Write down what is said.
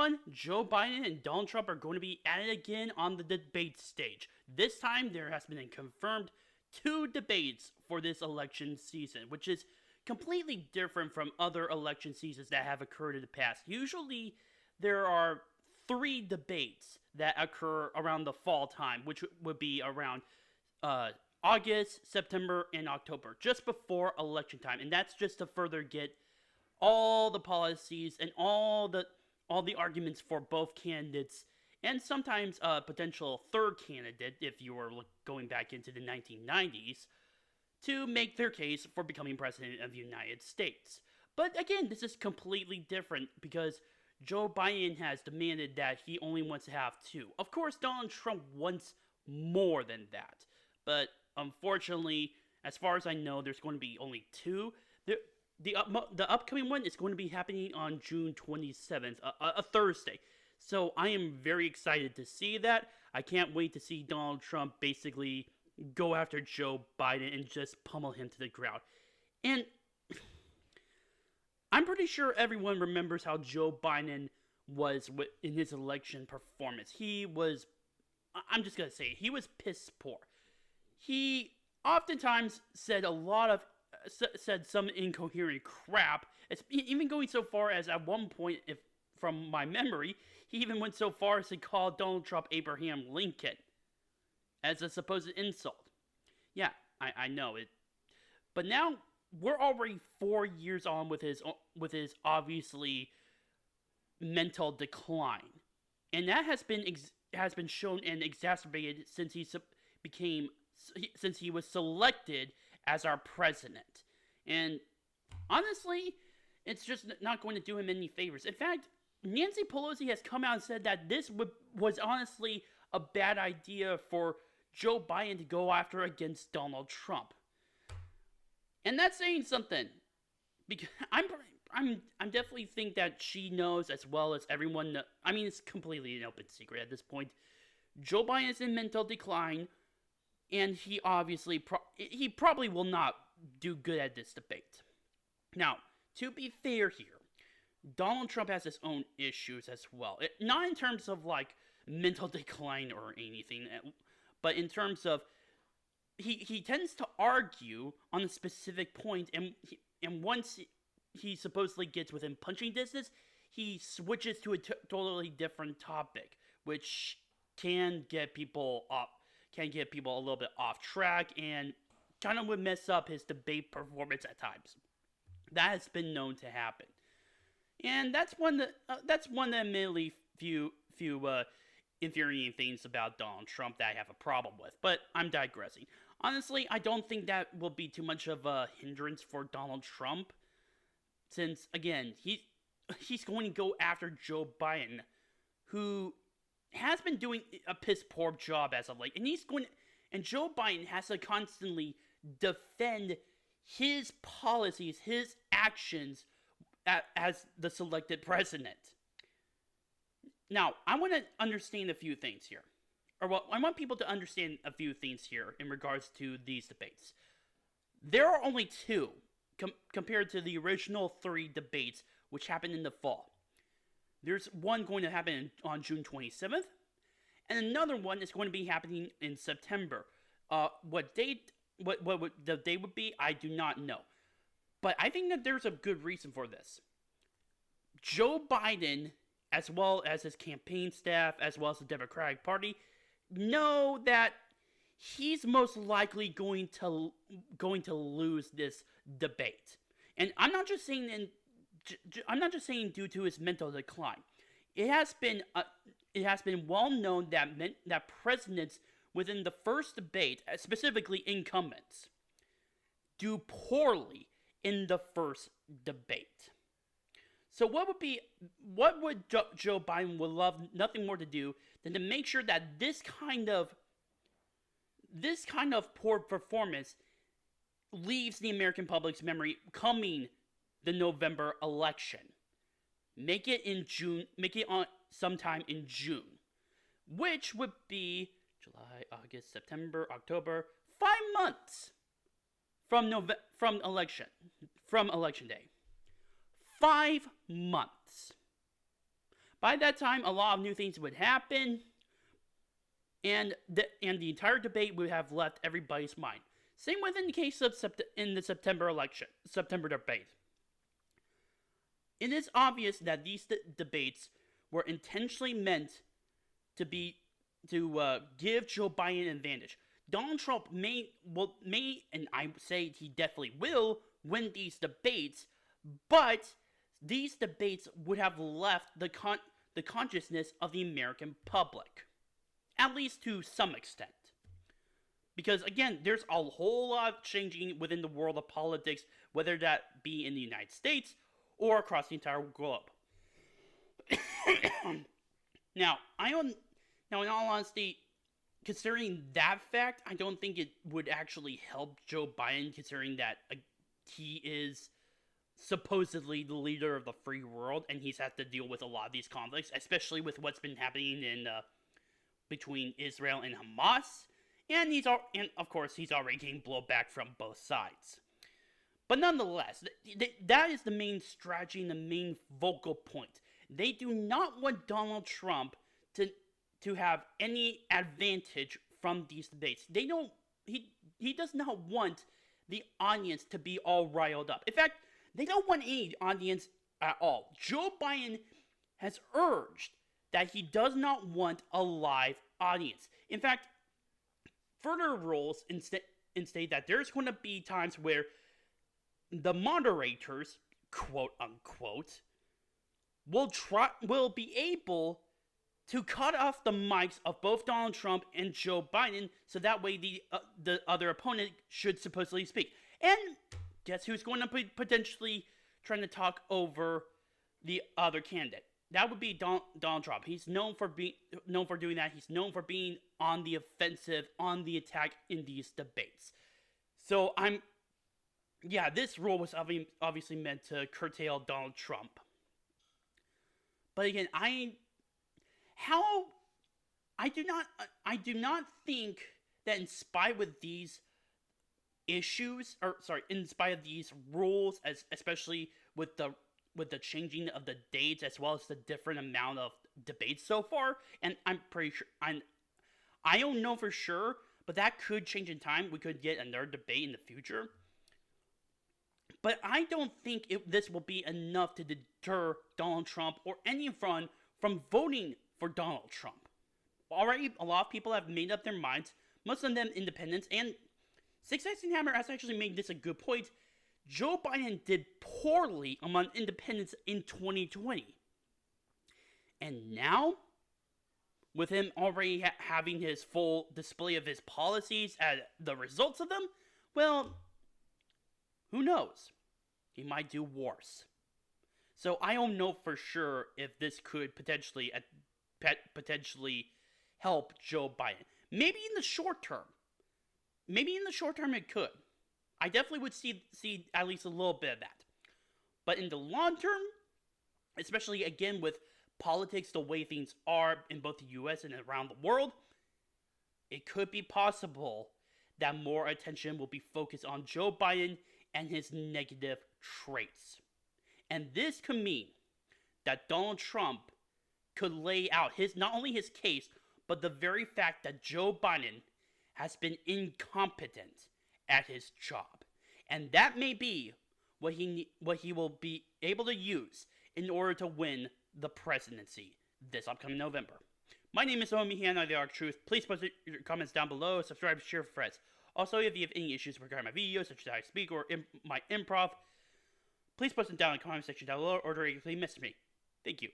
one, Joe Biden and Donald Trump are going to be at it again on the debate stage. This time, there has been a confirmed 2 debates for this election season, which is completely different from other election seasons that have occurred in the past. Usually, there are 3 debates that occur around the fall time, which would be around August, September, and October, just before election time. And that's just to further get all the policies and all the arguments for both candidates, and sometimes a potential third candidate, if you were going back into the 1990s, to make their case for becoming president of the United States. But again, this is completely different because Joe Biden has demanded that he only wants to have 2. Of course, Donald Trump wants more than that. But unfortunately, as far as I know, there's going to be only 2. The upcoming one is going to be happening on June 27th, a Thursday. So I am very excited to see that. I can't wait to see Donald Trump basically go after Joe Biden and just pummel him to the ground. And I'm pretty sure everyone remembers how Joe Biden was in his election performance. I'm just going to say it, he was piss poor. He oftentimes said some incoherent crap. It's even going so far as at one point, if from my memory, he even went so far as to call Donald Trump Abraham Lincoln as a supposed insult. Yeah, I know it. But now we're already 4 years on with his obviously mental decline, and that has been shown and exacerbated since he was selected as our president. And honestly, it's just not going to do him any favors. In fact, Nancy Pelosi has come out and said that this was honestly a bad idea for Joe Biden to go after against Donald Trump. And that's saying something. Because I'm definitely think that she knows as well as everyone knows. I mean, it's completely an open secret at this point. Joe Biden is in mental decline, and he obviously he probably will not do good at this debate. Now, to be fair here, Donald Trump has his own issues as well. Not in terms of like mental decline or anything, but in terms of he tends to argue on a specific point, and once he supposedly gets within punching distance, he switches to a totally different topic, which can get people a little bit off track and kind of would mess up his debate performance at times. That has been known to happen, and that's one of the admittedly few infuriating things about Donald Trump that I have a problem with. But I'm digressing. Honestly, I don't think that will be too much of a hindrance for Donald Trump, since again he's going to go after Joe Biden, who has been doing a piss poor job as of late, and Joe Biden has to constantly defend his policies, his actions as the selected president. Now, I want to understand a few things here. I want people to understand a few things here in regards to these debates. There are only 2 compared to the original 3 debates, which happened in the fall. There's one going to happen on June 27th, and another one is going to be happening in September. What the date would be, I do not know. But I think that there's a good reason for this. Joe Biden, as well as his campaign staff, as well as the Democratic Party, know that he's most likely going to lose this debate. And I'm not just saying due to his mental decline. It has been well known that presidents within the first debate, specifically incumbents, do poorly in the first debate. So what would Joe Biden would love nothing more to do than to make sure that this kind of poor performance leaves the American public's memory coming the November election. Make it in June. Make it on sometime in June, which would be July, August, September, October, 5 months from election day. 5 months. By that time, a lot of new things would happen, and the entire debate would have left everybody's mind. Same within the case of in the September debate. It is obvious that these debates were intentionally meant to give Joe Biden an advantage. Donald Trump may, and I say he definitely will, win these debates, but these debates would have left the consciousness of the American public, at least to some extent. Because again, there's a whole lot changing within the world of politics, whether that be in the United States or across the entire globe. Now, in all honesty, considering that fact, I don't think it would actually help Joe Biden, considering that he is supposedly the leader of the free world, and he's had to deal with a lot of these conflicts, especially with what's been happening in between Israel and Hamas, and of course he's already getting blowback from both sides. But nonetheless, that is the main strategy and the main focal point. They do not want Donald Trump to have any advantage from these debates. He does not want the audience to be all riled up. In fact, they don't want any audience at all. Joe Biden has urged that he does not want a live audience. In fact, further rules state that there's going to be times where the moderators, quote unquote, will be able to cut off the mics of both Donald Trump and Joe Biden, so that way the other opponent should supposedly speak. And guess who's going to be potentially trying to talk over the other candidate? That would be Donald Trump. He's known for doing that. He's known for being on the offensive, on the attack in these debates. So this rule was obviously meant to curtail Donald Trump. But again, I do not think that in spite of these rules, especially with the changing of the dates as well as the different amount of debates so far, and I'm pretty sure I don't know for sure, but that could change in time. We could get another debate in the future. But I don't think this will be enough to deter Donald Trump or anyone from voting for Donald Trump. Already, a lot of people have made up their minds, most of them independents, and Six Eyes and Hammer has actually made this a good point. Joe Biden did poorly among independents in 2020. And now, with him already having his full display of his policies and the results of them, well, who knows? He might do worse. So I don't know for sure if this could potentially help Joe Biden. Maybe in the short term. It could. I definitely would see at least a little bit of that. But in the long term, especially again with politics the way things are in both the US and around the world, it could be possible that more attention will be focused on Joe Biden and his negative traits. And this could mean that Donald Trump could lay out not only his case, but the very fact that Joe Biden has been incompetent at his job. And that may be what he will be able to use in order to win the presidency this upcoming November. My name is Omi Hannah, The Arc Truth. Please post your comments down below, subscribe, share with friends. Also, if you have any issues regarding my videos, such as how I speak or my improv, please post them down in the comment section down below or directly message me. Thank you.